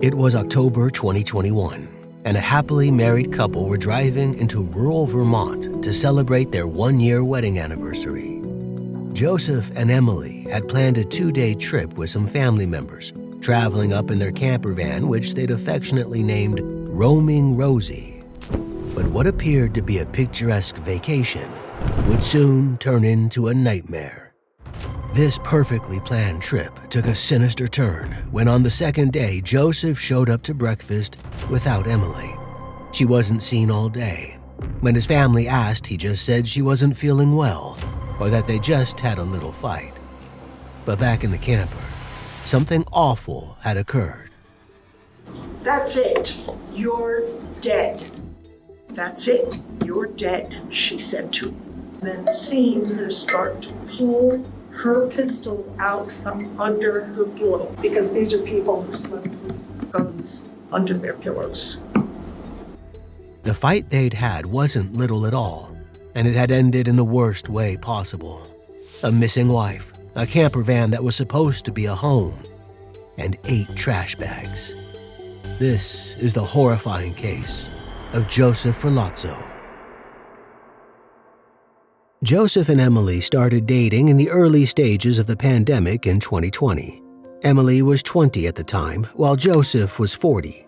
It was October 2021, and a happily married couple were driving into rural Vermont to celebrate their one-year wedding anniversary. Joseph and Emily had planned a 2-day trip with some family members, traveling up in their camper van, which they'd affectionately named Roaming Rosie. But what appeared to be a picturesque vacation would soon turn into a nightmare. This perfectly planned trip took a sinister turn when on the second day Joseph showed up to breakfast without Emily. She wasn't seen all day. When his family asked, he just said she wasn't feeling well or that they just had a little fight. But back in the camper, something awful had occurred. "That's it. You're dead. That's it. You're dead," she said to him. Then seeing her start to pull her pistol out from under her pillow, because these are people who slept with guns under their pillows. The fight they'd had wasn't little at all, and it had ended in the worst way possible. A missing wife, a camper van that was supposed to be a home, and 8 trash bags. This is the horrifying case of Joseph Ferlazzo. Joseph and Emily started dating in the early stages of the pandemic in 2020. Emily was 20 at the time, while Joseph was 40.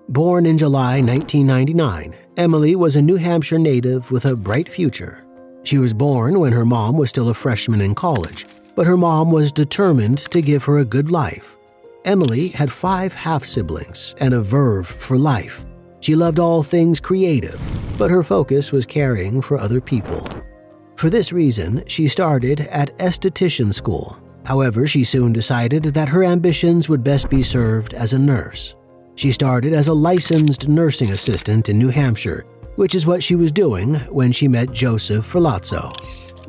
Born in July 1999, Emily was a New Hampshire native with a bright future. She was born when her mom was still a freshman in college, but her mom was determined to give her a good life. Emily had 5 half-siblings and a verve for life. She loved all things creative, but her focus was caring for other people. For this reason, she started at esthetician school. However, she soon decided that her ambitions would best be served as a nurse. She started as a licensed nursing assistant in New Hampshire, which is what she was doing when she met Joseph Ferlazzo.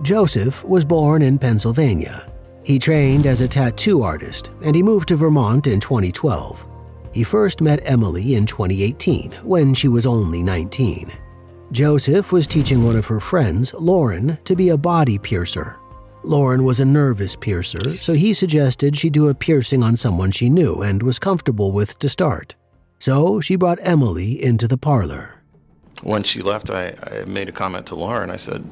Joseph was born in Pennsylvania. He trained as a tattoo artist, and he moved to Vermont in 2012. He first met Emily in 2018, when she was only 19. Joseph was teaching one of her friends, Lauren, to be a body piercer. Lauren was a nervous piercer, so he suggested she do a piercing on someone she knew and was comfortable with to start. So she brought Emily into the parlor. When she left, I made a comment to Lauren. I said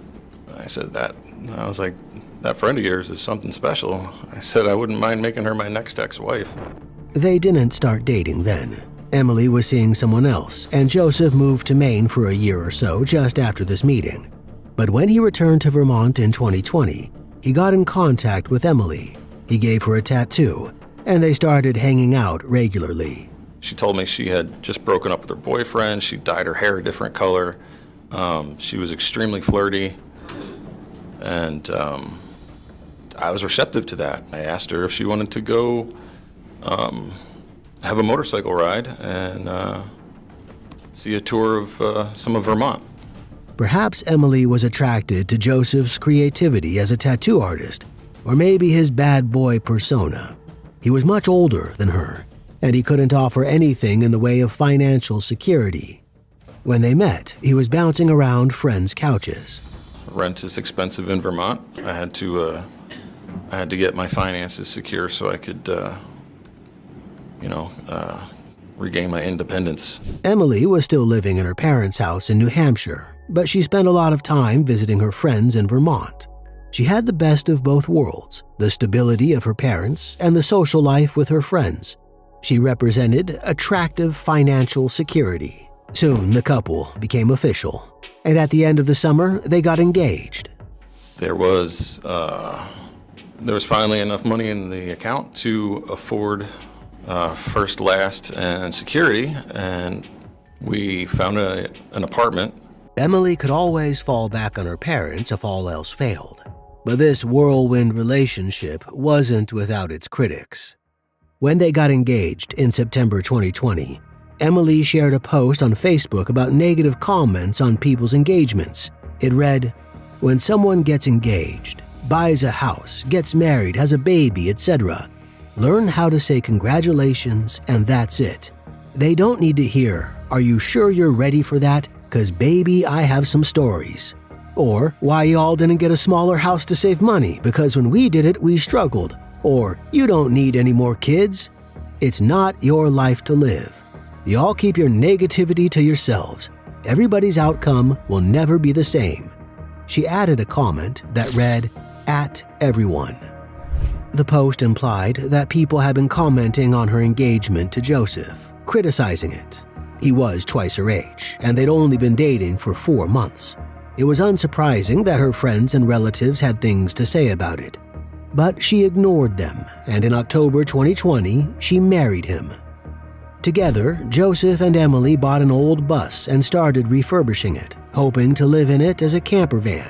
that, I was like, "That friend of yours is something special." I said I wouldn't mind making her my next ex-wife. They didn't start dating then. Emily was seeing someone else, and Joseph moved to Maine for a year or so just after this meeting. But when he returned to Vermont in 2020, he got in contact with Emily. He gave her a tattoo, and they started hanging out regularly. She told me she had just broken up with her boyfriend. She dyed her hair a different color. She was extremely flirty, and I was receptive to that. I asked her if she wanted to go have a motorcycle ride and see a tour of some of Vermont. Perhaps Emily was attracted to Joseph's creativity as a tattoo artist, or maybe his bad boy persona. He was much older than her, and he couldn't offer anything in the way of financial security. When they met, he was bouncing around friends' couches. Rent is expensive in Vermont. I had to get my finances secure so I could regain my independence. Emily was still living in her parents' house in New Hampshire, but she spent a lot of time visiting her friends in Vermont. She had the best of both worlds, the stability of her parents and the social life with her friends. She represented attractive financial security. Soon, the couple became official, and at the end of the summer, they got engaged. There was finally enough money in the account to afford first, last, and security, and we found an apartment. Emily could always fall back on her parents if all else failed, but this whirlwind relationship wasn't without its critics. When they got engaged in September 2020, Emily shared a post on Facebook about negative comments on people's engagements. It read, "When someone gets engaged, buys a house, gets married, has a baby, etc., learn how to say congratulations and that's it. They don't need to hear, 'Are you sure you're ready for that? 'Cause baby, I have some stories.' Or, 'Why y'all didn't get a smaller house to save money? Because when we did it, we struggled.' Or, 'You don't need any more kids.' It's not your life to live. Y'all keep your negativity to yourselves. Everybody's outcome will never be the same." She added a comment that read, "At everyone." The post implied that people had been commenting on her engagement to Joseph, criticizing it. He was twice her age, and they'd only been dating for 4 months. It was unsurprising that her friends and relatives had things to say about it. But she ignored them, and in October 2020, she married him. Together, Joseph and Emily bought an old bus and started refurbishing it, hoping to live in it as a camper van.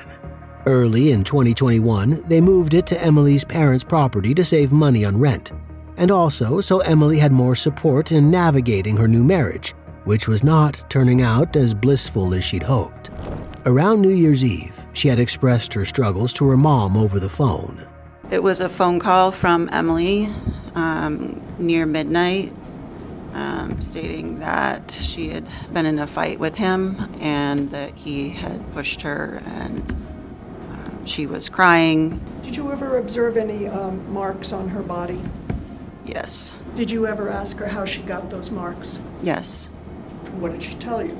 Early in 2021, they moved it to Emily's parents' property to save money on rent, and also so Emily had more support in navigating her new marriage, which was not turning out as blissful as she'd hoped. Around New Year's Eve, she had expressed her struggles to her mom over the phone. It was a phone call from Emily near midnight, stating that she had been in a fight with him and that he had pushed her, and she was crying. Did you ever observe any marks on her body? Yes. Did you ever ask her how she got those marks? Yes. What did she tell you?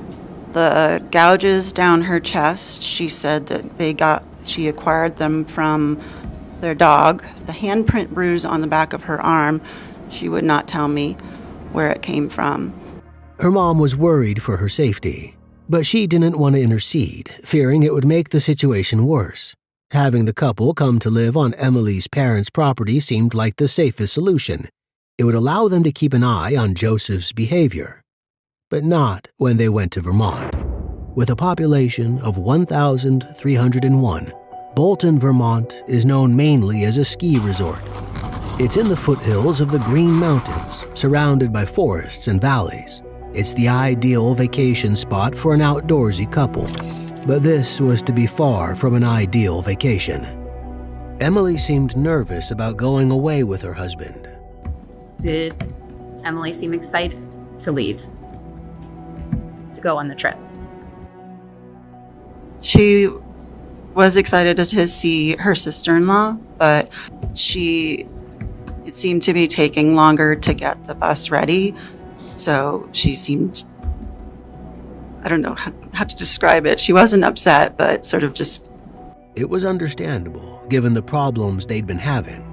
The gouges down her chest, she said that she acquired them from their dog. The handprint bruise on the back of her arm, she would not tell me where it came from. Her mom was worried for her safety, but she didn't want to intercede, fearing it would make the situation worse. Having the couple come to live on Emily's parents' property seemed like the safest solution. It would allow them to keep an eye on Joseph's behavior. But not when they went to Vermont. With a population of 1,301, Bolton, Vermont is known mainly as a ski resort. It's in the foothills of the Green Mountains, surrounded by forests and valleys. It's the ideal vacation spot for an outdoorsy couple. But this was to be far from an ideal vacation. Emily seemed nervous about going away with her husband. Did Emily seem excited to leave, to go on the trip? She was excited to see her sister-in-law, but it seemed to be taking longer to get the bus ready. So she seemed, I don't know how to describe it. She wasn't upset, but sort of just... It was understandable, given the problems they'd been having.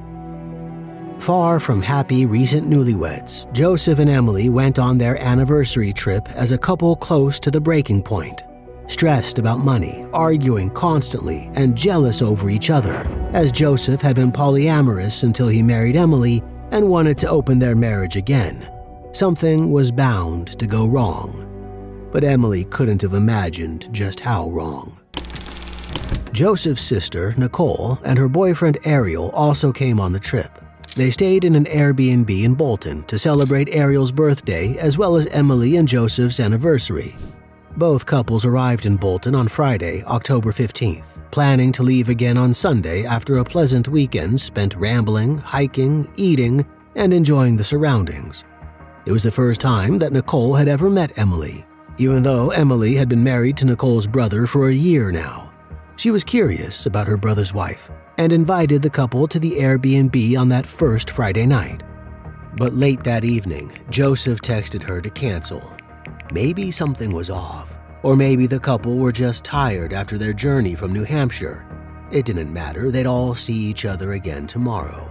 Far from happy recent newlyweds, Joseph and Emily went on their anniversary trip as a couple close to the breaking point. Stressed about money, arguing constantly, and jealous over each other, as Joseph had been polyamorous until he married Emily and wanted to open their marriage again. Something was bound to go wrong. But Emily couldn't have imagined just how wrong. Joseph's sister, Nicole, and her boyfriend Ariel also came on the trip. They stayed in an Airbnb in Bolton to celebrate Ariel's birthday as well as Emily and Joseph's anniversary. Both couples arrived in Bolton on Friday, October 15th, planning to leave again on Sunday after a pleasant weekend spent rambling, hiking, eating, and enjoying the surroundings. It was the first time that Nicole had ever met Emily, even though Emily had been married to Nicole's brother for a year now. She was curious about her brother's wife and invited the couple to the Airbnb on that first Friday night. But late that evening, Joseph texted her to cancel. Maybe something was off, or maybe the couple were just tired after their journey from New Hampshire. It didn't matter, they'd all see each other again tomorrow.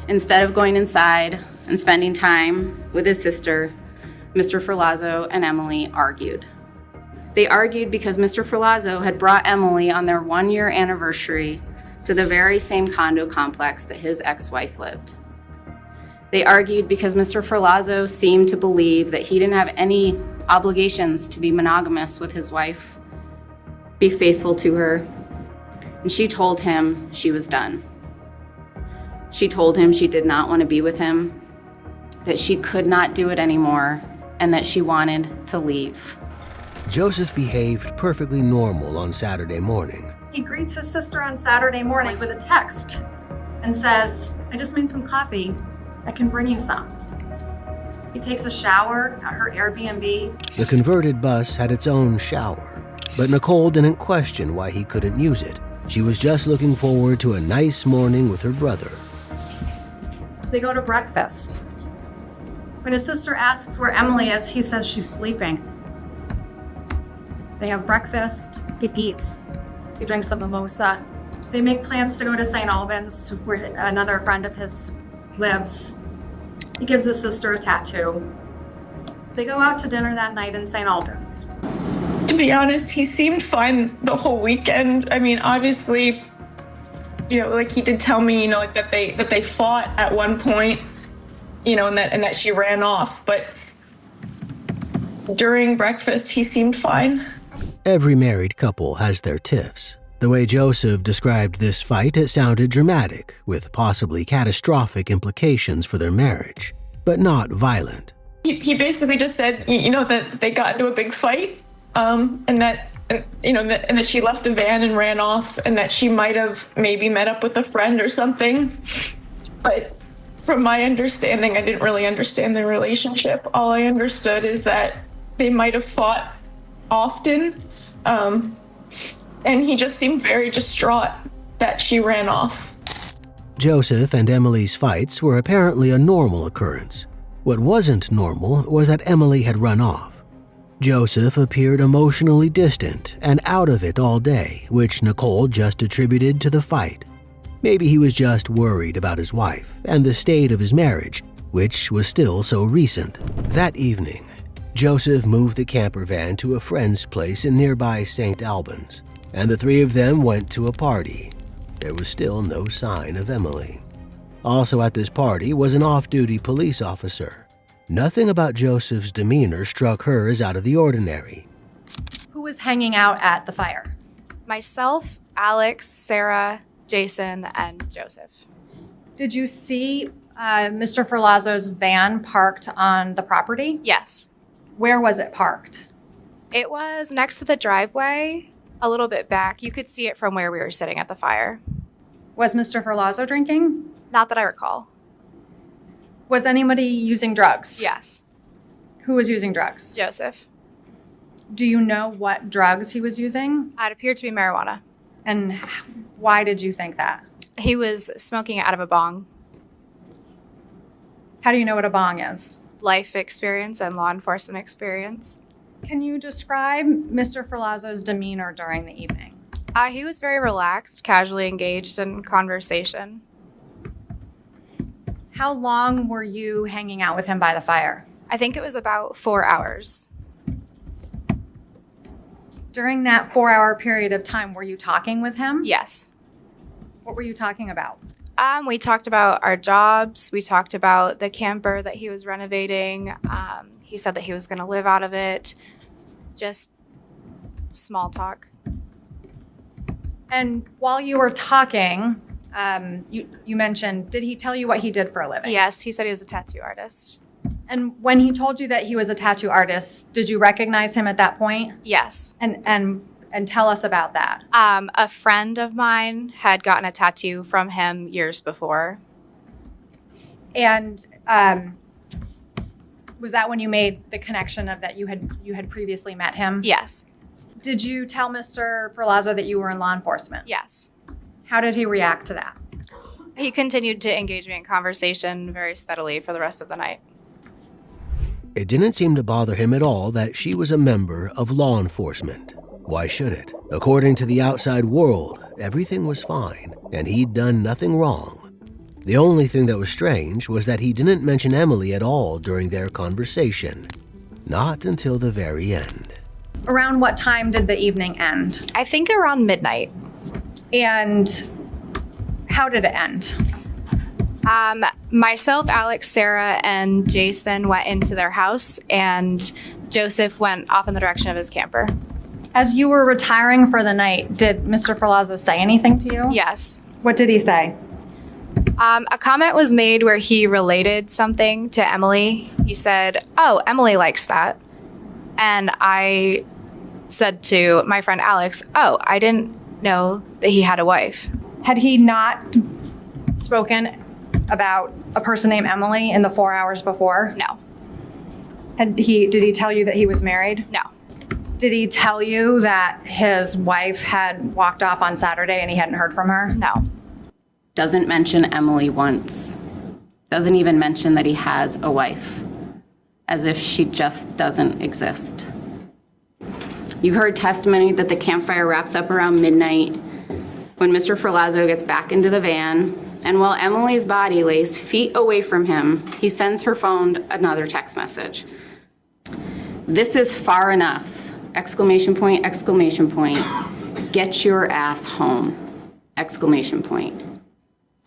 Instead of going inside and spending time with his sister, Mr. Ferlazzo and Emily argued. They argued because Mr. Ferlazzo had brought Emily on their 1-year anniversary to the very same condo complex that his ex-wife lived. They argued because Mr. Ferlazzo seemed to believe that he didn't have any obligations to be monogamous with his wife, be faithful to her, and she told him she was done. She told him she did not want to be with him, that she could not do it anymore, and that she wanted to leave. Joseph behaved perfectly normal on Saturday morning. He greets his sister on Saturday morning with a text and says, "I just made some coffee. I can bring you some." He takes a shower at her Airbnb. The converted bus had its own shower, but Nicole didn't question why he couldn't use it. She was just looking forward to a nice morning with her brother. They go to breakfast. When his sister asks where Emily is, he says she's sleeping. They have breakfast, he eats, he drinks a mimosa. They make plans to go to St. Albans, where another friend of his lives. He gives his sister a tattoo. They go out to dinner that night in St. Albans. To be honest, he seemed fine the whole weekend. I mean, obviously, like he did tell me, like that they fought at one point, and that she ran off. But during breakfast, he seemed fine. Every married couple has their tiffs. The way Joseph described this fight, it sounded dramatic, with possibly catastrophic implications for their marriage, but not violent. He basically just said, that they got into a big fight, and that she left the van and ran off, and that she might have maybe met up with a friend or something. But from my understanding, I didn't really understand the relationship. All I understood is that they might have fought often, and he just seemed very distraught that she ran off. Joseph and Emily's fights were apparently a normal occurrence. What wasn't normal was that Emily had run off. Joseph appeared emotionally distant and out of it all day, which Nicole just attributed to the fight. Maybe he was just worried about his wife and the state of his marriage, which was still so recent. That evening, Joseph moved the camper van to a friend's place in nearby St. Albans, and the three of them went to a party. There was still no sign of Emily. Also at this party was an off-duty police officer. Nothing about Joseph's demeanor struck her as out of the ordinary. Who was hanging out at the fire? Myself, Alex, Sarah, Jason, and Joseph. Did you see Mr. Ferlazzo's van parked on the property? Yes. Where was it parked? It was next to the driveway, a little bit back. You could see it from where we were sitting at the fire. Was Mr. Ferlazzo drinking? Not that I recall. Was anybody using drugs? Yes. Who was using drugs? Joseph. Do you know what drugs he was using? It appeared to be marijuana. And why did you think that? He was smoking it out of a bong. How do you know what a bong is? Life experience and law enforcement experience. Can you describe Mr. Ferlazzo's demeanor during the evening? He was very relaxed, casually engaged in conversation. How long were you hanging out with him by the fire? I think it was about 4 hours. During that 4-hour period of time, were you talking with him? Yes. What were you talking about? We talked about our jobs. We talked about the camper that he was renovating. He said that he was going to live out of it. Just small talk. And while you were talking, you mentioned, did he tell you what he did for a living? Yes, he said he was a tattoo artist. And when he told you that he was a tattoo artist, did you recognize him at that point? Yes. And tell us about that. A friend of mine had gotten a tattoo from him years before. And was that when you made the connection of that you had previously met him? Yes. Did you tell Mr. Ferlazzo that you were in law enforcement? Yes. How did he react to that? He continued to engage me in conversation very steadily for the rest of the night. It didn't seem to bother him at all that she was a member of law enforcement. Why should it? According to the outside world, everything was fine, and he'd done nothing wrong. The only thing that was strange was that he didn't mention Emily at all during their conversation. Not until the very end. Around what time did the evening end? I think around midnight. And how did it end? Myself, Alex, Sarah, and Jason went into their house, and Joseph went off in the direction of his camper. As you were retiring for the night, did Mr. Ferlazzo say anything to you? Yes. What did he say? A comment was made where he related something to Emily. He said, "Oh, Emily likes that." And I said to my friend Alex, "Oh, I didn't know that he had a wife." Had he not spoken about a person named Emily in the 4 hours before? No. Did he tell you that he was married? No. Did he tell you that his wife had walked off on Saturday and he hadn't heard from her? No. Doesn't mention Emily once. Doesn't even mention that he has a wife. as if she just doesn't exist. You've heard testimony that the campfire wraps up around midnight when Mr. Ferlazzo gets back into the van, and while Emily's body lays feet away from him, he sends her phone another text message. "This is far enough!" Exclamation point, exclamation point. "Get your ass home!" Exclamation point.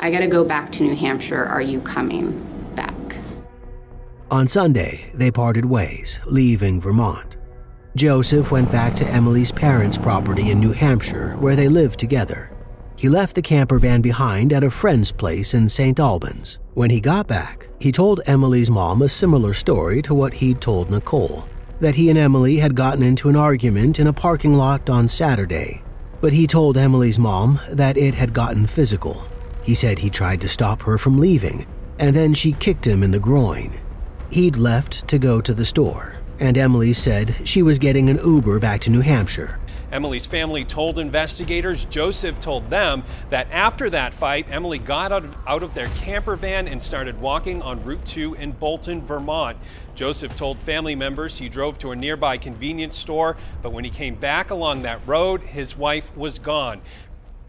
"I gotta go back to New Hampshire. Are you coming back?" On Sunday, they parted ways, leaving Vermont. Joseph went back to Emily's parents' property in New Hampshire, where they lived together. He left the camper van behind at a friend's place in St. Albans. When he got back, he told Emily's mom a similar story to what he'd told Nicole, that he and Emily had gotten into an argument in a parking lot on Saturday. But he told Emily's mom that it had gotten physical. He said he tried to stop her from leaving, and then she kicked him in the groin. He'd left to go to the store, and Emily said she was getting an Uber back to New Hampshire. Emily's family told investigators, Joseph told them, that after that fight, Emily got out of their camper van and started walking on Route 2 in Bolton, Vermont. Joseph told family members he drove to a nearby convenience store, but when he came back along that road, his wife was gone.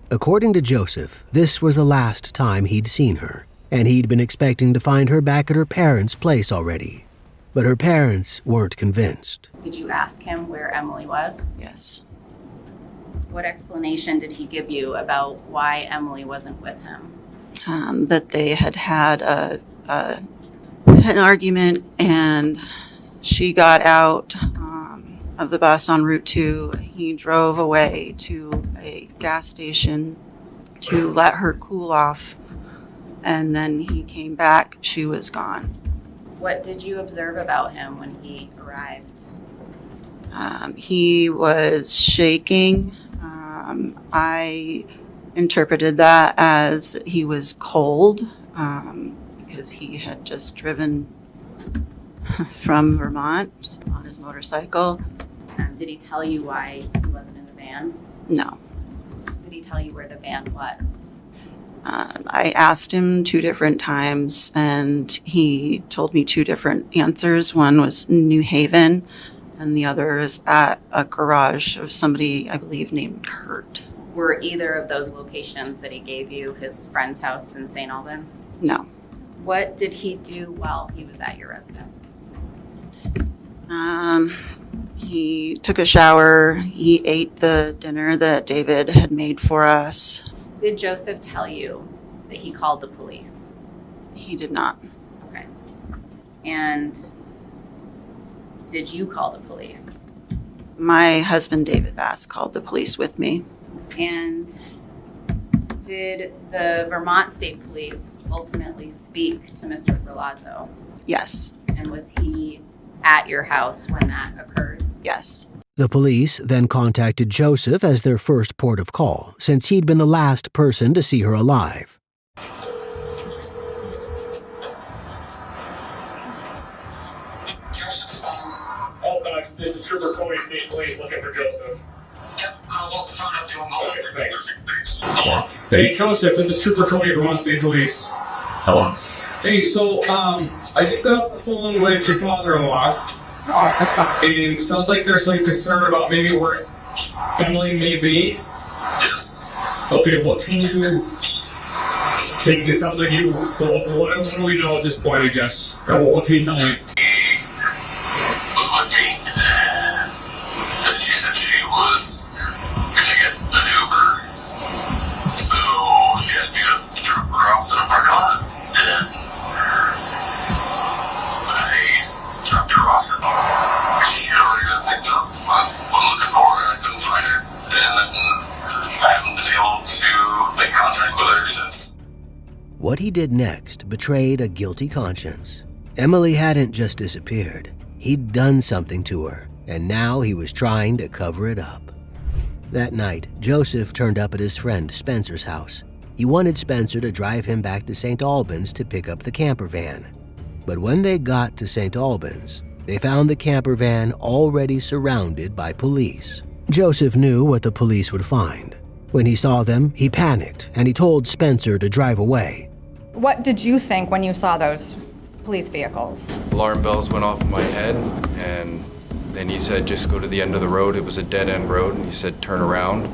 According to Joseph, this was the last time he'd seen her, and he'd been expecting to find her back at her parents' place already. But her parents weren't convinced. Did you ask him where Emily was? Yes. What explanation did he give you about why Emily wasn't with him? That they had an argument, and she got out of the bus on Route 2. He drove away to a gas station to let her cool off, and then he came back. She was gone. What did you observe about him when he arrived? He was shaking. I interpreted that as he was cold because he had just driven from Vermont on his motorcycle. Did he tell you why he wasn't in the van? No. Did he tell you where the van was? I asked him 2 different times, and he told me 2 different answers. One was New Haven, and the other is at a garage of somebody, I believe, named Kurt. Were either of those locations that he gave you his friend's house in St. Albans? No. What did he do while he was at your residence? He took a shower. He ate the dinner that David had made for us. Did Joseph tell you that he called the police? He did not. Okay. And did you call the police? My husband, David Bass, called the police with me. And did the Vermont State Police ultimately speak to Mr. Ferlazzo? Yes. And was he at your house when that occurred? Yes. The police then contacted Joseph as their first port of call, since he'd been the last person to see her alive. This is Trooper Cody, State Police, looking for Joseph. Okay, thanks. Hey, Joseph, this is Trooper Cody, Vermont State Police. Hello. Hey, so, I just got off the phone with your father-in-law. And it sounds like there's some concern about maybe where Emily may be. Okay, well, it sounds like you, what do we know at this point, I guess? What can you tell me? What he did next betrayed a guilty conscience. Emily hadn't just disappeared. He'd done something to her, and now he was trying to cover it up. That night, Joseph turned up at his friend Spencer's house. He wanted Spencer to drive him back to St. Albans to pick up the camper van. But when they got to St. Albans, they found the camper van already surrounded by police. Joseph knew what the police would find. When he saw them, he panicked and he told Spencer to drive away. What did you think when you saw those police vehicles. Alarm bells went off in my head, and then he said, just go to the end of the road. It was a dead-end road, and he said, turn around.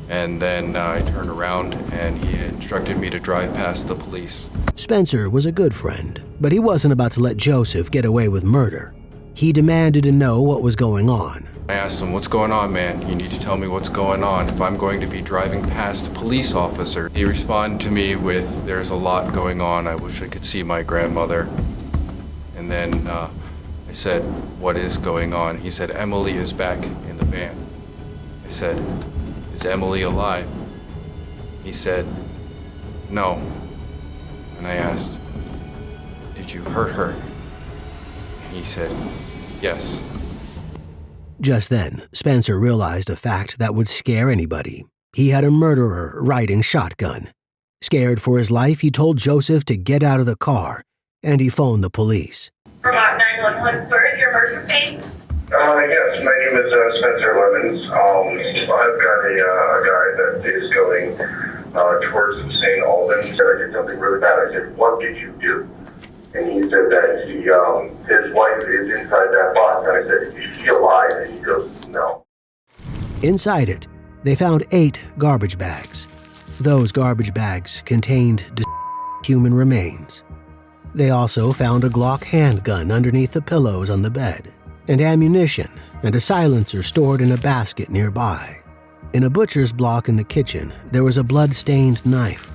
And then I turned around, and he instructed me to drive past the police. Spencer was a good friend, but he wasn't about to let Joseph get away with murder. He demanded to know what was going on. I asked him, what's going on, man? You need to tell me what's going on if I'm going to be driving past a police officer. He responded to me with, there's a lot going on. I wish I could see my grandmother. And then I said, what is going on? He said, Emily is back in the van. I said, is Emily alive? He said, no. And I asked, did you hurt her? And he said, yes. Just then, Spencer realized a fact that would scare anybody. He had a murderer riding shotgun. Scared for his life, he told Joseph to get out of the car, and he phoned the police. Vermont 911, where is your emergency? Yes, my name is Spencer Lemons. I've got a guy that is going towards St. Albans. He said I did something really bad. I said, what did you do? And he said that his wife is inside that box. And I said, is she alive? And he goes, no. Inside it, they found 8 garbage bags. Those garbage bags contained human remains. They also found a Glock handgun underneath the pillows on the bed, and ammunition and a silencer stored in a basket nearby. In a butcher's block in the kitchen, there was a blood-stained knife.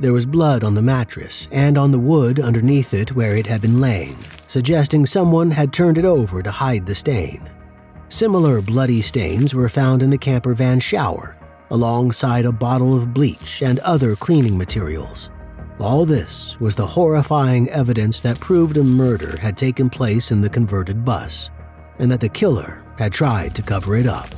There was blood on the mattress and on the wood underneath it where it had been laying, suggesting someone had turned it over to hide the stain. Similar bloody stains were found in the camper van shower, alongside a bottle of bleach and other cleaning materials. All this was the horrifying evidence that proved a murder had taken place in the converted bus, and that the killer had tried to cover it up.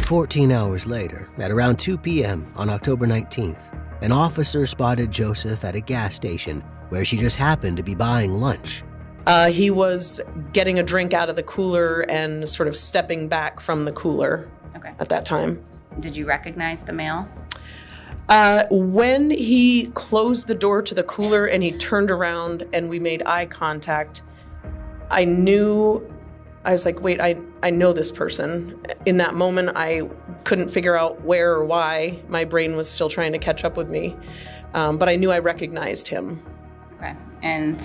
14 hours later, at around 2 p.m. on October 19th, an officer spotted Joseph at a gas station where she just happened to be buying lunch. He was getting a drink out of the cooler and sort of stepping back from the cooler at that time. Did you recognize the male? When he closed the door to the cooler and he turned around and we made eye contact, I was like, wait, I know this person. In that moment, I couldn't figure out where or why. My brain was still trying to catch up with me. But I knew I recognized him. Okay. And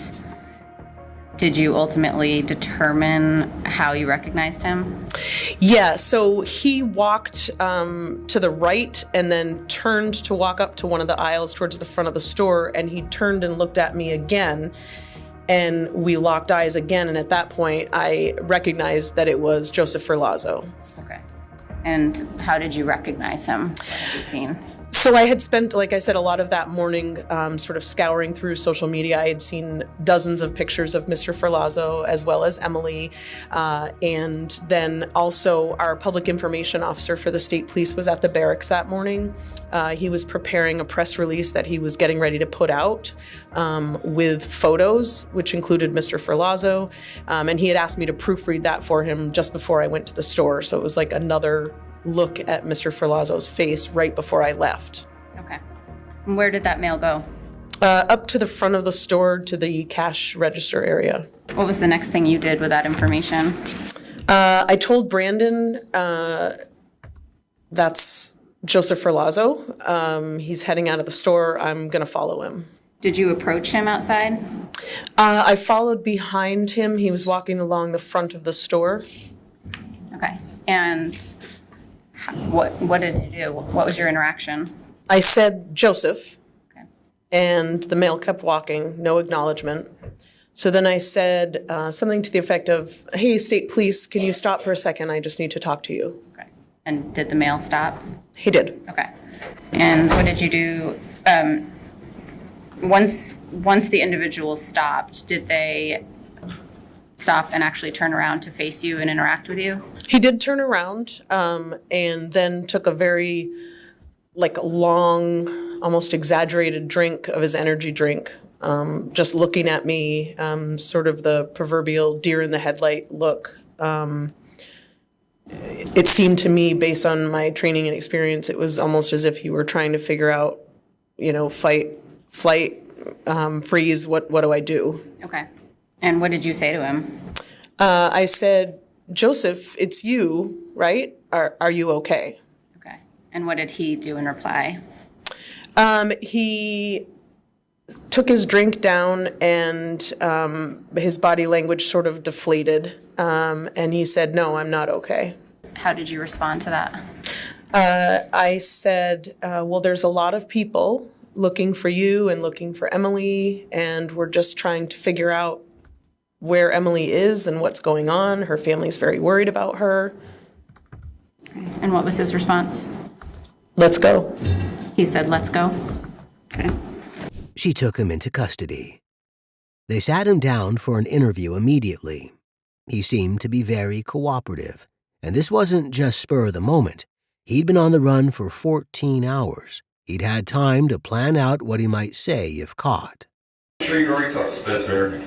did you ultimately determine how you recognized him? Yeah, so he walked to the right and then turned to walk up to one of the aisles towards the front of the store, and he turned and looked at me again. And we locked eyes again, and at that point, I recognized that it was Joseph Ferlazzo. Okay. And how did you recognize him? What have you seen? So I had spent, like I said, a lot of that morning sort of scouring through social media. I had seen dozens of pictures of Mr. Ferlazzo as well as Emily. And then also our public information officer for the state police was at the barracks that morning. He was preparing a press release that he was getting ready to put out with photos, which included Mr. Ferlazzo. And he had asked me to proofread that for him just before I went to the store. So it was like another look at Mr. Ferlazzo's face right before I left. Okay. And where did that mail go? Up to the front of the store to the cash register area. What was the next thing you did with that information? I told Brandon that's Joseph Ferlazzo. He's heading out of the store. I'm going to follow him. Did you approach him outside? I followed behind him. He was walking along the front of the store. Okay. And what did you do? What was your interaction? I said, Joseph. Okay. And the male kept walking, no acknowledgement. So then I said something to the effect of, hey, state police, can you stop for a second? I just need to talk to you. Okay. And did the male stop? He did. Okay. And what did you do? Once the individual stopped, did they stop and actually turn around to face you and interact with you? He did turn around and then took a very long, almost exaggerated drink of his energy drink, just looking at me, sort of the proverbial deer in the headlight look. It seemed to me, based on my training and experience, it was almost as if he were trying to figure out, fight, flight, freeze, what do I do? Okay. And what did you say to him? I said, Joseph, it's you, right? Are you okay? Okay. And what did he do in reply? He took his drink down and his body language sort of deflated. And he said, no, I'm not okay. How did you respond to that? I said, well, there's a lot of people looking for you and looking for Emily, and we're just trying to figure out where Emily is and what's going on. Her family's very worried about her. And what was his response? Let's go. He said, let's go. Okay. She took him into custody. They sat him down for an interview immediately. He seemed to be very cooperative, and this wasn't just spur of the moment. He'd been on the run for 14 hours. He'd had time to plan out what he might say if caught. You're already talked to Spencer.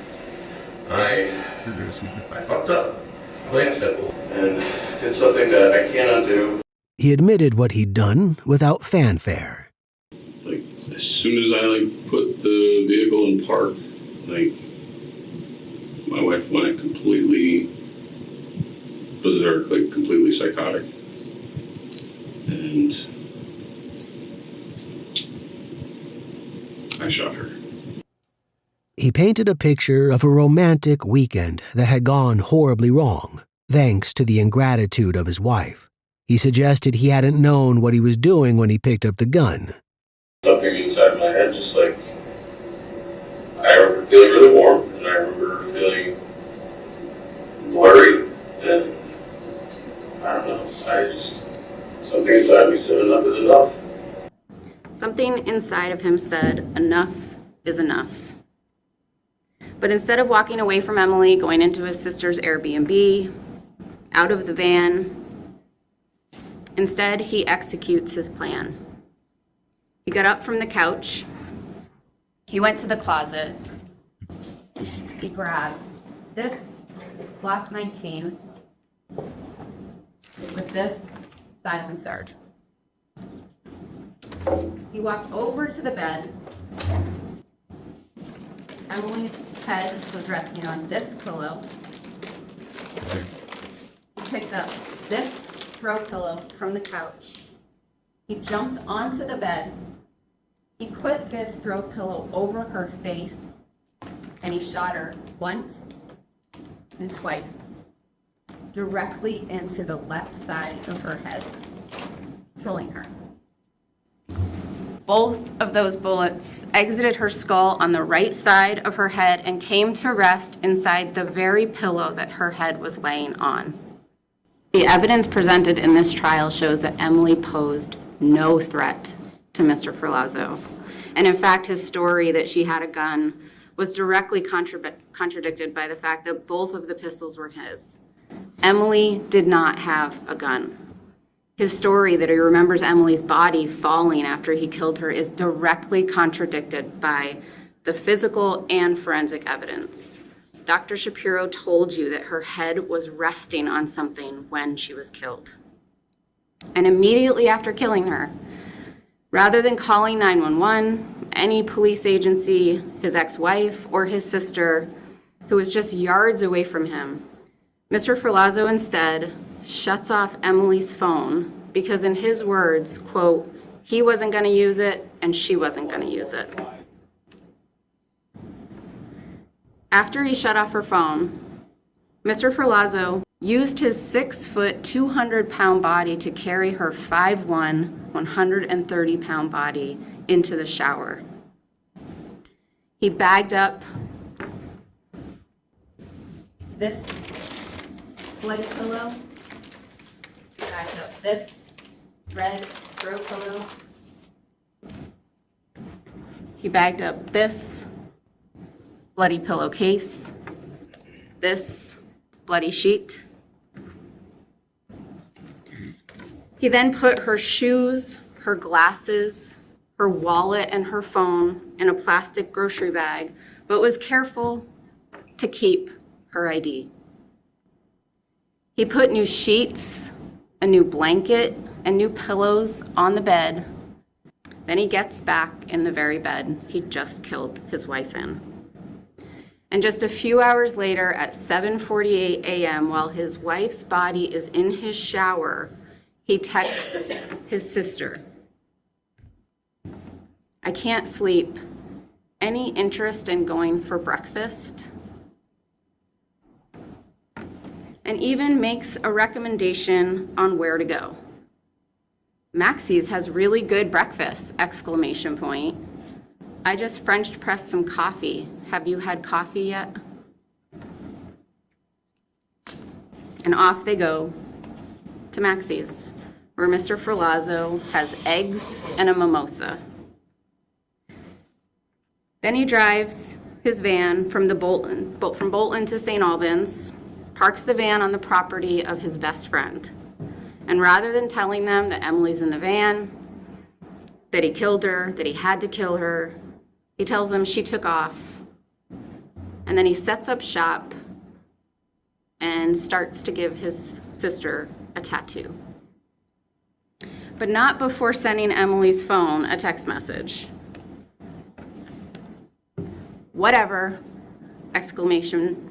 I fucked up. Plain and simple. And it's something that I can't undo. He admitted what he'd done without fanfare. Like, as soon as I, put the vehicle in park, my wife went completely berserk, completely psychotic. And I shot her. He painted a picture of a romantic weekend that had gone horribly wrong, thanks to the ingratitude of his wife. He suggested he hadn't known what he was doing when he picked up the gun. Something inside my head, just I remember feeling really warm, and I remember feeling worried, and I don't know, something inside me said enough is enough. Something inside of him said, enough is enough. But instead of walking away from Emily, going into his sister's Airbnb, out of the van, instead he executes his plan. He got up from the couch, he went to the closet, he grabbed this Glock 19 with this silencer. He walked over to the bed. Emily's head was resting on this pillow. He picked up this throw pillow from the couch. He jumped onto the bed. He put this throw pillow over her face, and he shot her once and twice, directly into the left side of her head, killing her. Both of those bullets exited her skull on the right side of her head and came to rest inside the very pillow that her head was laying on. The evidence presented in this trial shows that Emily posed no threat to Mr. Ferlazzo. And in fact, his story that she had a gun was directly contradicted by the fact that both of the pistols were his. Emily did not have a gun. His story that he remembers Emily's body falling after he killed her is directly contradicted by the physical and forensic evidence. Dr. Shapiro told you that her head was resting on something when she was killed. And immediately after killing her, rather than calling 911, any police agency, his ex-wife, or his sister, who was just yards away from him, Mr. Ferlazzo instead shuts off Emily's phone because, in his words, quote, he wasn't going to use it and she wasn't going to use it. After he shut off her phone, Mr. Ferlazzo used his 6-foot, 200-pound body to carry her 5'1", 130-pound body into the shower. He bagged up this bloody pillow, bagged up this red throw pillow. He bagged up this bloody pillowcase, this bloody sheet. He then put her shoes, her glasses, her wallet, and her phone in a plastic grocery bag, but was careful to keep her ID. He put new sheets, a new blanket, and new pillows on the bed. Then he gets back in the very bed he just killed his wife in. And just a few hours later at 7:48 a.m., while his wife's body is in his shower, he texts his sister, "I can't sleep. Any interest in going for breakfast?" And even makes a recommendation on where to go. "Maxie's has really good breakfast, exclamation point. I just French pressed some coffee. Have you had coffee yet?" And off they go to Maxie's, where Mr. Ferlazzo has eggs and a mimosa. Then he drives his van from Bolton to St. Albans, parks the van on the property of his best friend. And rather than telling them that Emily's in the van, that he killed her, that he had to kill her, he tells them she took off. And then he sets up shop and starts to give his sister a tattoo. But not before sending Emily's phone a text message. "Whatever, exclamation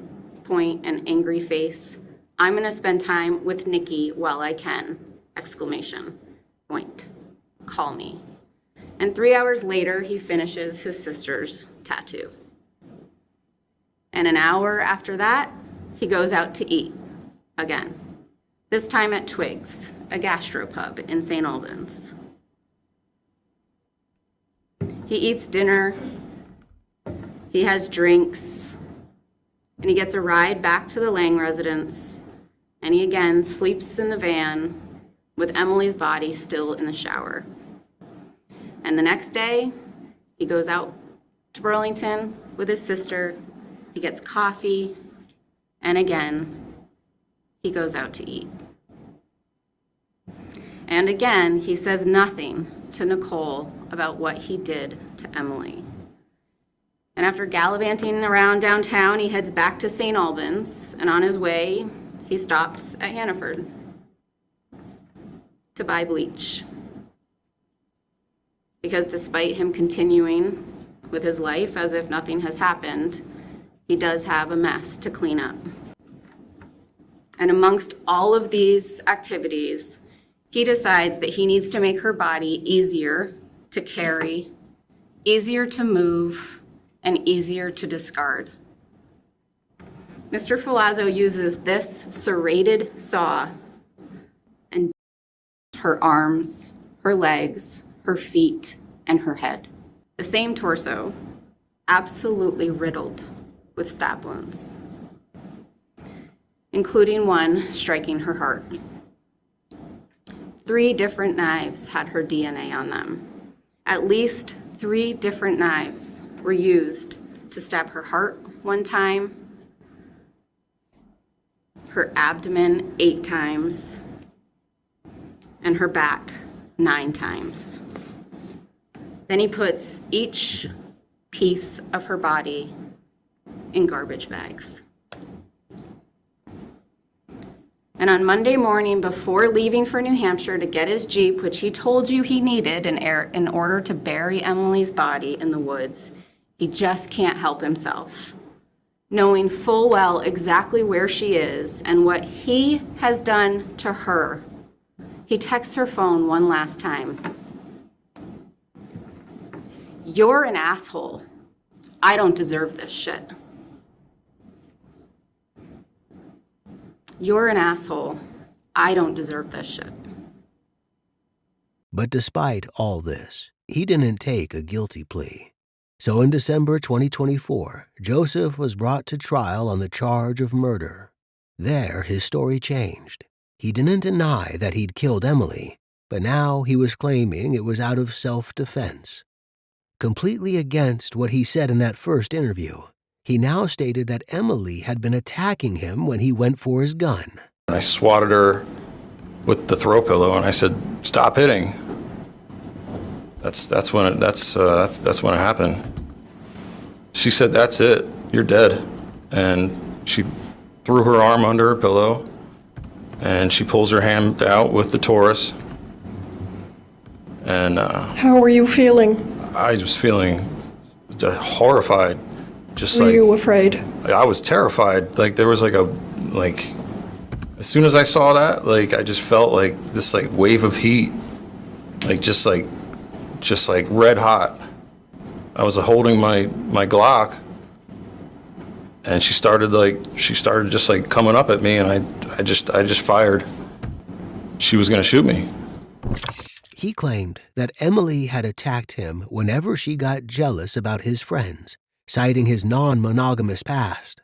point and angry face. I'm gonna spend time with Nikki while I can, exclamation point. Call me." And 3 hours later, he finishes his sister's tattoo. And an hour after that, he goes out to eat again, this time at Twig's, a gastropub in St. Albans. He eats dinner, he has drinks, and he gets a ride back to the Lang residence, and he again sleeps in the van with Emily's body still in the shower. And the next day, he goes out to Burlington with his sister, he gets coffee, and again, he goes out to eat. And again, he says nothing to Nicole about what he did to Emily. And after gallivanting around downtown, he heads back to St. Albans, and on his way, he stops at Hannaford to buy bleach. Because despite him continuing with his life as if nothing has happened, he does have a mess to clean up. And amongst all of these activities, he decides that he needs to make her body easier to carry, easier to move, and easier to discard. Mr. Ferlazzo uses this serrated saw and her arms, her legs, her feet, and her head. The same torso, absolutely riddled with stab wounds, including one striking her heart. 3 different knives had her DNA on them. At least 3 different knives were used to stab her heart 1 time, her abdomen 8 times, and her back 9 times. Then he puts each piece of her body in garbage bags. And on Monday morning, before leaving for New Hampshire to get his Jeep, which he told you he needed in order to bury Emily's body in the woods, he just can't help himself. Knowing full well exactly where she is and what he has done to her, he texts her phone one last time. "You're an asshole. I don't deserve this shit. You're an asshole. I don't deserve this shit." But despite all this, he didn't take a guilty plea. So in December 2024, Joseph was brought to trial on the charge of murder. There, his story changed. He didn't deny that he'd killed Emily, but now he was claiming it was out of self-defense. Completely against what he said in that first interview, he now stated that Emily had been attacking him when he went for his gun. I swatted her with the throw pillow and I said, "Stop hitting." That's when it happened. She said, "That's it. You're dead." And she threw her arm under her pillow and she pulls her hand out with the Taurus. And How were you feeling? I was feeling horrified. Just Were like, you afraid? I was terrified. Like there was as soon as I saw that, I just felt like this wave of heat, just like red hot. I was holding my Glock, and she started just coming up at me, and I just fired. She was gonna shoot me. He claimed that Emily had attacked him whenever she got jealous about his friends, citing his non-monogamous past.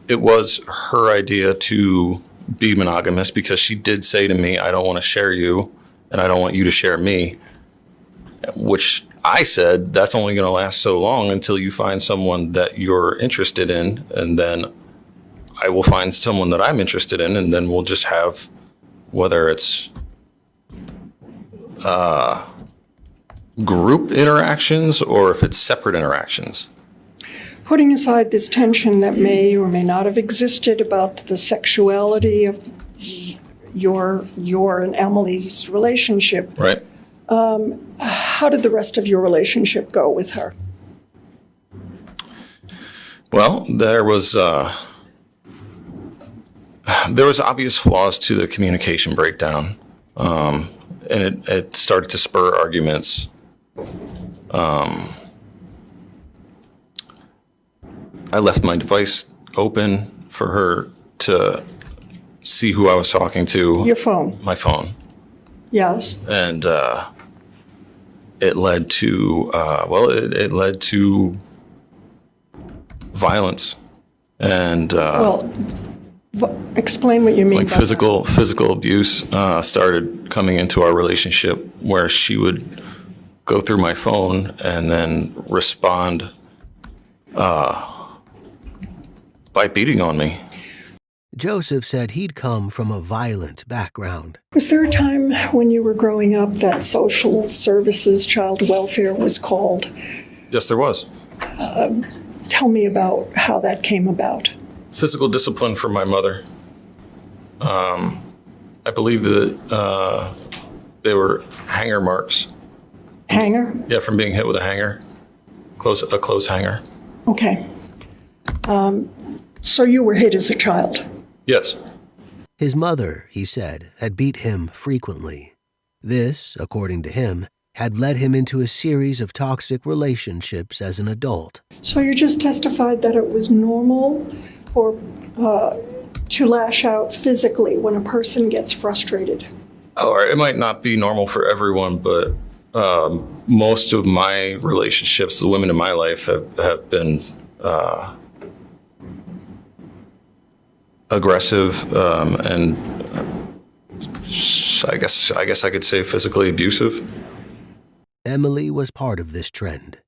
It was her idea to be monogamous because she did say to me, I don't want to share you and I don't want you to share me, which I said, that's only going to last so long until you find someone that you're interested in. And then I will find someone that I'm interested in. And then we'll just have, whether it's group interactions or if it's separate interactions. Putting aside this tension that may or may not have existed about the sexuality of your and Emily's relationship, Right. How did the rest of your relationship go with her? Well, there was obvious flaws to the communication breakdown, and it started to spur arguments. I left my device open for her to see who I was talking to. Your phone? My phone. Yes. And it led to, it led to violence. And explain what you mean by physical abuse started coming into our relationship, where she would go through my phone and then respond by beating on me. Joseph said he'd come from a violent background. Was there a time when you were growing up that social services, child welfare was called? Yes, there was. Tell me about how that came about. Physical discipline from my mother. I believe that they were hanger marks. Hanger? Yeah, from being hit with a hanger. A close hanger. Okay. So you were hit as a child? Yes. His mother, he said, had beat him frequently. This, according to him, had led him into a series of toxic relationships as an adult. So you just testified that it was normal to lash out physically when a person gets frustrated? Or it might not be normal for everyone, but most of my relationships, the women in my life, have been aggressive and I guess I could say physically abusive. Emily was part of this trend.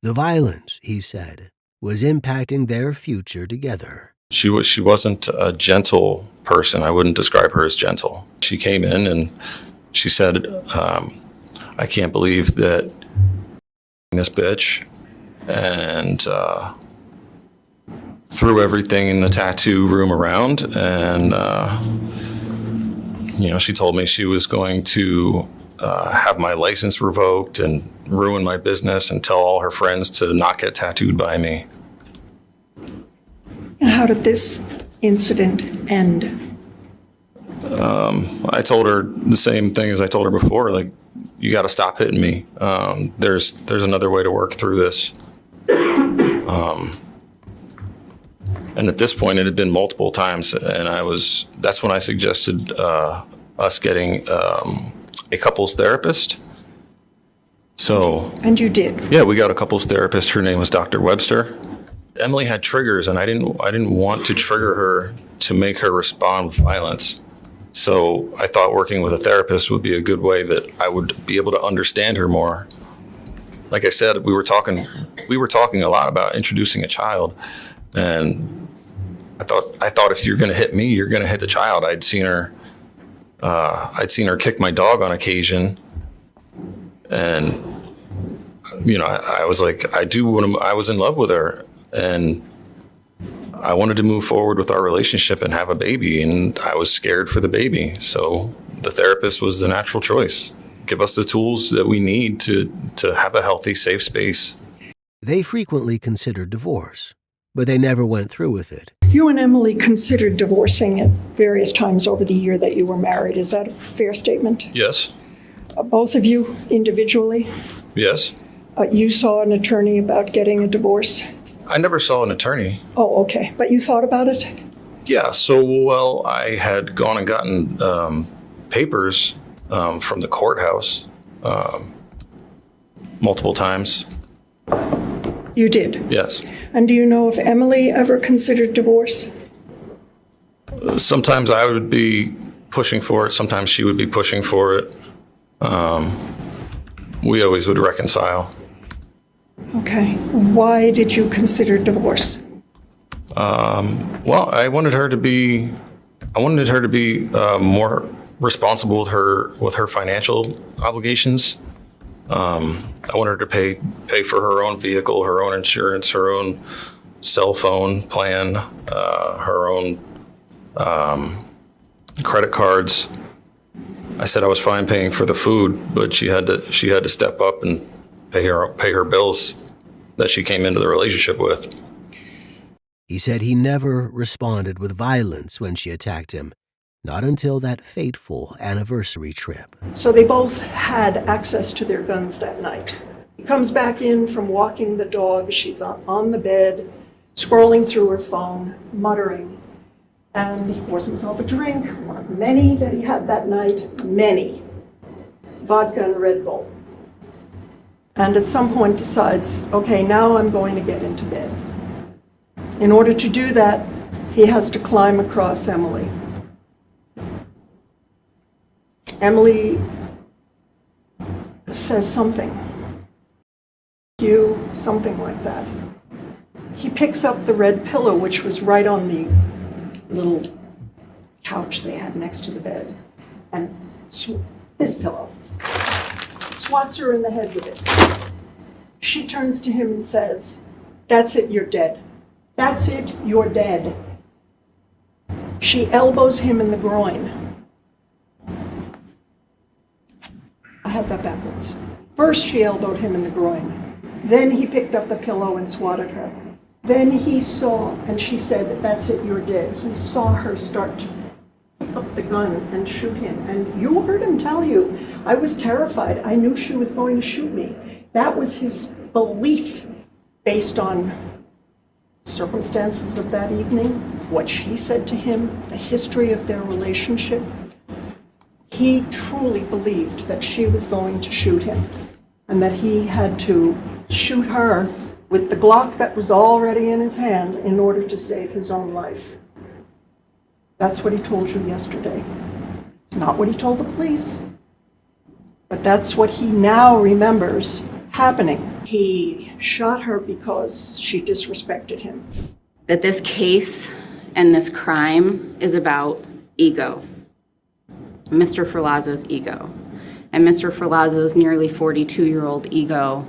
The violence, he said, was impacting their future together. She wasn't a gentle person. I wouldn't describe her as gentle. She came in and she said, I can't believe that this bitch, and threw everything in the tattoo room around. And, she told me she was going to have my license revoked and ruin my business and tell all her friends to not get tattooed by me. And how did this incident end? I told her the same thing as I told her before, like, you got to stop hitting me. There's another way to work through this. And at this point, it had been multiple times, and that's when I suggested us getting a couples therapist. So. And you did? Yeah, we got a couples therapist. Her name was Dr. Webster. Emily had triggers, and I didn't want to trigger her to make her respond with violence. So I thought working with a therapist would be a good way that I would be able to understand her more. Like I said, we were talking a lot about introducing a child, and I thought if you're going to hit me, you're going to hit the child. I'd seen her kick my dog on occasion, and I was like, I was in love with her, and I wanted to move forward with our relationship and have a baby, and I was scared for the baby. So the therapist was the natural choice. Give us the tools that we need to have a healthy, safe space. They frequently considered divorce, but they never went through with it. You and Emily considered divorcing at various times over the year that you were married. Is that a fair statement? Yes. Both of you individually? Yes. You saw an attorney about getting a divorce? I never saw an attorney. Oh, okay. But you thought about it? Yeah, so, I had gone and gotten papers from the courthouse multiple times. You did? Yes. And do you know if Emily ever considered divorce? Sometimes I would be pushing for it. Sometimes she would be pushing for it. We always would reconcile. Okay. Why did you consider divorce? Well, I wanted her to be more responsible with her financial obligations. I wanted her to pay for her own vehicle, her own insurance, her own cell phone plan, her own credit cards. I said I was fine paying for the food, but she had to step up and pay her bills that she came into the relationship with. He said he never responded with violence when she attacked him, not until that fateful anniversary trip. So they both had access to their guns that night. He comes back in from walking the dog. She's on the bed, scrolling through her phone, muttering. And he pours himself a drink, one of many that he had that night, many. Vodka and Red Bull. And at some point decides, okay, now I'm going to get into bed. In order to do that, he has to climb across Emily. Emily says something. You, something like that. He picks up the red pillow, which was right on the little couch they had next to the bed, and this pillow. Swats her in the head with it. She turns to him and says, "That's it, you're dead. That's it, you're dead." She elbows him in the groin. I had that backwards. First she elbowed him in the groin. Then he picked up the pillow and swatted her. Then he saw, and she said, "That's it, you're dead." He saw her start to pick up the gun and shoot him. And you heard him tell you, I was terrified. I knew she was going to shoot me. That was his belief based on circumstances of that evening, what she said to him, the history of their relationship. He truly believed that she was going to shoot him and that he had to shoot her with the Glock that was already in his hand in order to save his own life. That's what he told you yesterday. It's not what he told the police, but that's what he now remembers happening. He shot her because she disrespected him. That this case and this crime is about ego. Mr. Ferlazzo's ego. And Mr. Ferlazzo's nearly 42-year-old ego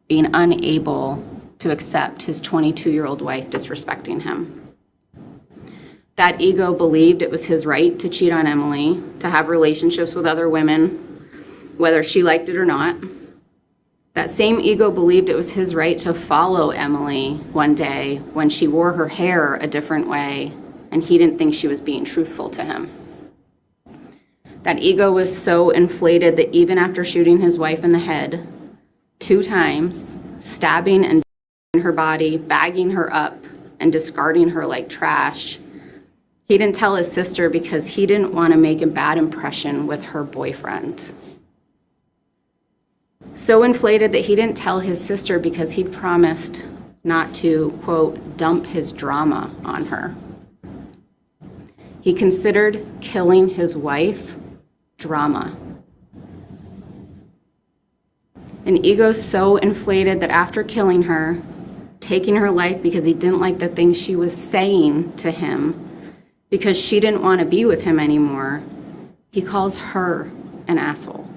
being unable to accept his 22-year-old wife disrespecting him. That ego believed it was his right to cheat on Emily, to have relationships with other women, whether she liked it or not. That same ego believed it was his right to follow Emily one day when she wore her hair a different way and he didn't think she was being truthful to him. That ego was so inflated that even after shooting his wife in the head 2 times, stabbing and her body, bagging her up and discarding her like trash, he didn't tell his sister because he didn't want to make a bad impression with her boyfriend. So inflated that he didn't tell his sister because he'd promised not to, quote, dump his drama on her. He considered killing his wife drama. An ego so inflated that after killing her, taking her life because he didn't like the things she was saying to him, because she didn't want to be with him anymore, he calls her an asshole.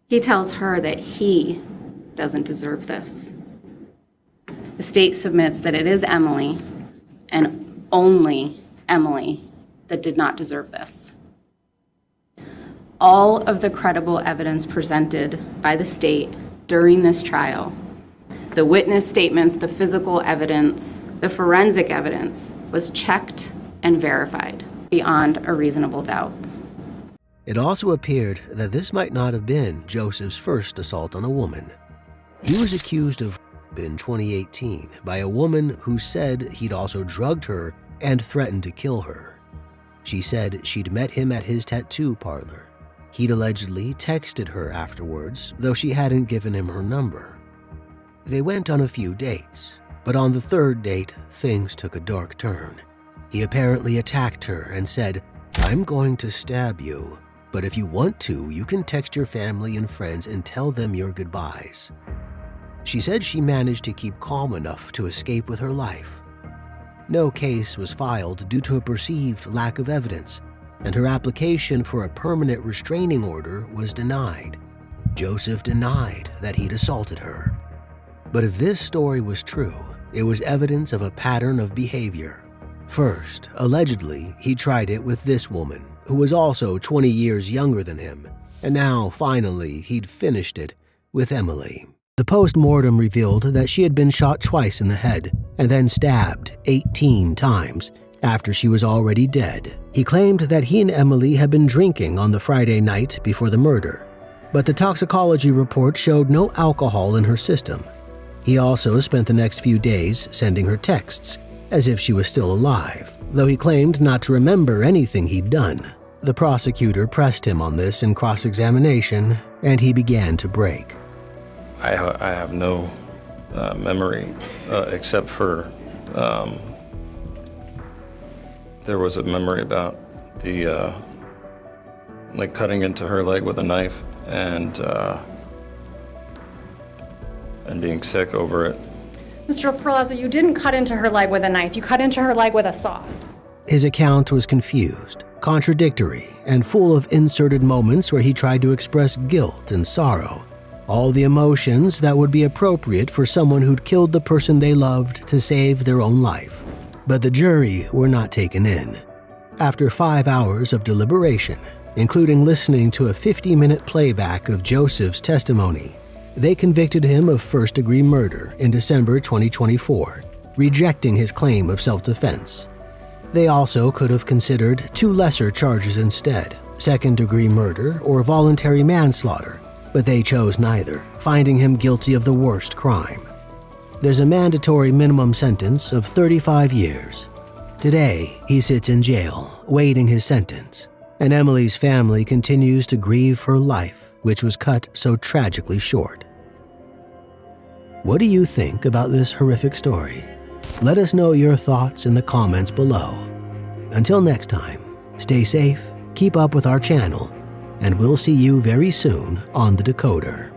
He tells her that he doesn't deserve this. The state submits that it is Emily, and only Emily, that did not deserve this. All of the credible evidence presented by the state during this trial, the witness statements, the physical evidence, The forensic evidence was checked and verified beyond a reasonable doubt. It also appeared that this might not have been Joseph's first assault on a woman. He was accused of in 2018 by a woman who said he'd also drugged her and threatened to kill her. She said she'd met him at his tattoo parlor. He'd allegedly texted her afterwards, though she hadn't given him her number. They went on a few dates, but on the third date, things took a dark turn. He apparently attacked her and said, "I'm going to stab you, but if you want to, you can text your family and friends and tell them your goodbyes." She said she managed to keep calm enough to escape with her life. No case was filed due to a perceived lack of evidence, and her application for a permanent restraining order was denied. Joseph denied that he'd assaulted her. But if this story was true, it was evidence of a pattern of behavior. First, allegedly, he tried it with this woman, who was also 20 years younger than him, and now, finally, he'd finished it with Emily. The post-mortem revealed that she had been shot twice in the head and then stabbed 18 times after she was already dead. He claimed that he and Emily had been drinking on the Friday night before the murder, but the toxicology report showed no alcohol in her system. He also spent the next few days sending her texts, as if she was still alive, though he claimed not to remember anything he'd done. The prosecutor pressed him on this in cross-examination, and he began to break. I have no memory except for there was a memory about the like cutting into her leg with a knife and being sick over it. Mr. Ferlazzo, you didn't cut into her leg with a knife. You cut into her leg with a saw. His account was confused, contradictory, and full of inserted moments where he tried to express guilt and sorrow. All the emotions that would be appropriate for someone who'd killed the person they loved to save their own life. But the jury were not taken in. After 5 hours of deliberation, including listening to a 50-minute playback of Joseph's testimony, they convicted him of first-degree murder in December 2024, rejecting his claim of self-defense. They also could have considered 2 lesser charges instead, second-degree murder or voluntary manslaughter, but they chose neither, finding him guilty of the worst crime. There's a mandatory minimum sentence of 35 years. Today, he sits in jail, waiting his sentence, and Emily's family continues to grieve her life, which was cut so tragically short. What do you think about this horrific story? Let us know your thoughts in the comments below. Until next time, stay safe, keep up with our channel, and we'll see you very soon on The Decoder.